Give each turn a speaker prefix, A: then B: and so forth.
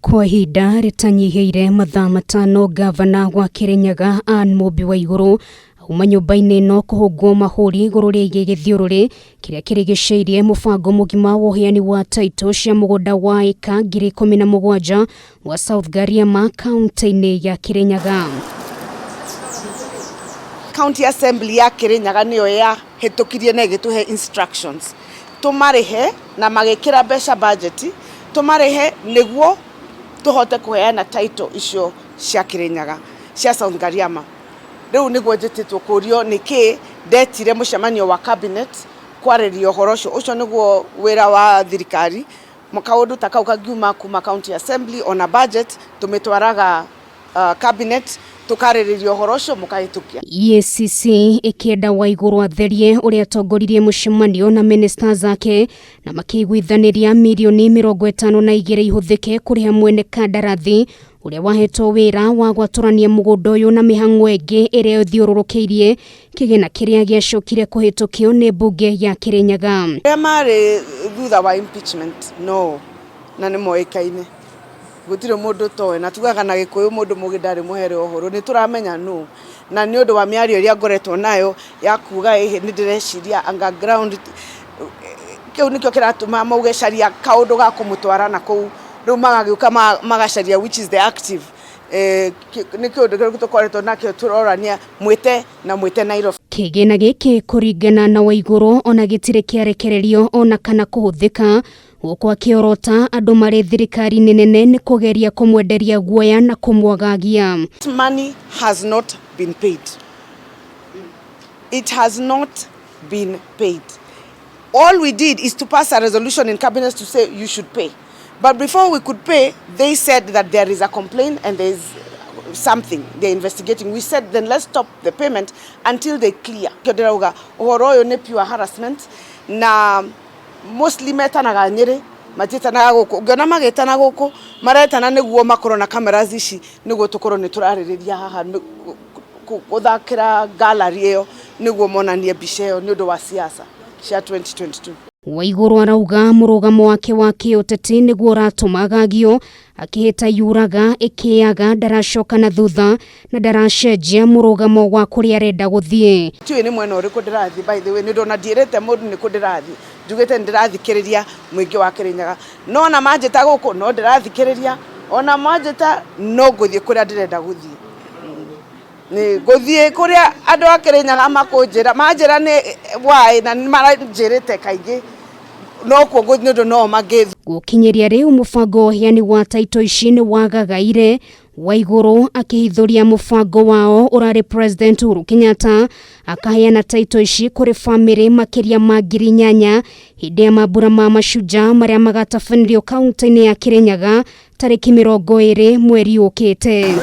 A: Kwa ihinda ritanyihiire mathaa matano, Ngabana wa Kirinyaga Anne Mumbi Waiguru auma nyumba-inĩ no kũhũngwo mahũri igũrũ rĩgiĩ gĩthiũrũrĩ kĩrĩa kĩrigicĩirie mũbango mũgima wa uheani wa tittle cia mugunda wa eka 17,000 wa South Ngariama kaunti-inĩ ya Kirinyaga.
B: County Assembly ya Kirinyaga niyo ya hitukirie na gituhe instructions tumarihe na magekira mbeca budget tumarihe niguo tuhote kuheana title icio cia Kirinyaga cia South Ngariama. Riu niguo njititwo kurio niki ndetire mucemanio wa cabinet kwareria uhoro ucio niguo wira wa thirikari makaundu takau kagiuma kuma County Assembly on a budget tumitwaraga cabinet tukaririria uhoro ucio mukahitukia.
A: EACC ikienda Waiguru atherie uria tongoririe mucemanio na minister zake na makiguithaniria mirioni 52 ihuthike kuriha mwene kandarathi uria wahetwo wira wa waturania mugunda uyu na mihang'o ingi iria ithiururukiirie kigina kiria giacokire kuhitukio ni bunge ya Kirinyaga.
B: Mari thutha wa impeachment no na ni moikaine gutire mundu towe na tugaga na gikuyu mundu mugindari muhere uhuru ni turamenya no na ni undu wa miario iria ngoretwo nayo ya kuga ni ndireciria underground kiu nikyo kiratuma maugecaria kaundu ga kumutwara na kuu riu magagiuka magacaria which is the active nikyo undu tukoretwo nakyo turorania mwite Nairobi.
A: Kigina giki kuringana na Waiguru ona gitire kiarekererio ona kana kuhuthika guko akiorota andu mari thirikari nene ni kugeria kumwenderia guoya na kumwagagia.
B: Money has not been paid. It has not been paid. All we did is to pass a resolution in cabinet to say you should pay. But before we could pay, they said that there is a complaint and there is something they're investigating. We said then let's stop the payment until they clear. Uhoro uyu ni pure harassment na mostly metanaga Nyeri matitanaga guku ngona magetana guku maretana niguo makorwo na cameras ici niguo tukorwo ni turaririria haha kuthakira gallery iyo niguo monanie mbica iyo ni undu wa siasa cia 2022.
A: Waiguru arauga murugamo wake wa kiuteti niguo ratumagagio akihita yuraga ikiaga ndaracoka na thutha na ndaracenjia murugamo wa kuria arenda guthie.
B: Tiwe ni mwena uriku ndirathi by the way ni ndona ndirete mundu ni kundirathi njugite ndirathikiriria mwingi wa Kirinyaga no na manjita guku no ndirathikiriria ona manjita no guthie kuria ndirenda guthie ni guthie kuria andu a Kirinyaga makunjira manjira ni wai na maranjirite kaingi no kugo ndu no magethu
A: gukinyeria riu mubango uheani wa tittle ici ni wagagaire. Waiguru akihithuria mubango wao urari President Uhuru Kenyatta akaheana tittle ici kuri family makiria ma 8,000 hindi ya mambura ma mashuja maria magatabanirio kaunti-ini ya Kirinyaga tariki 20 mweri ukite.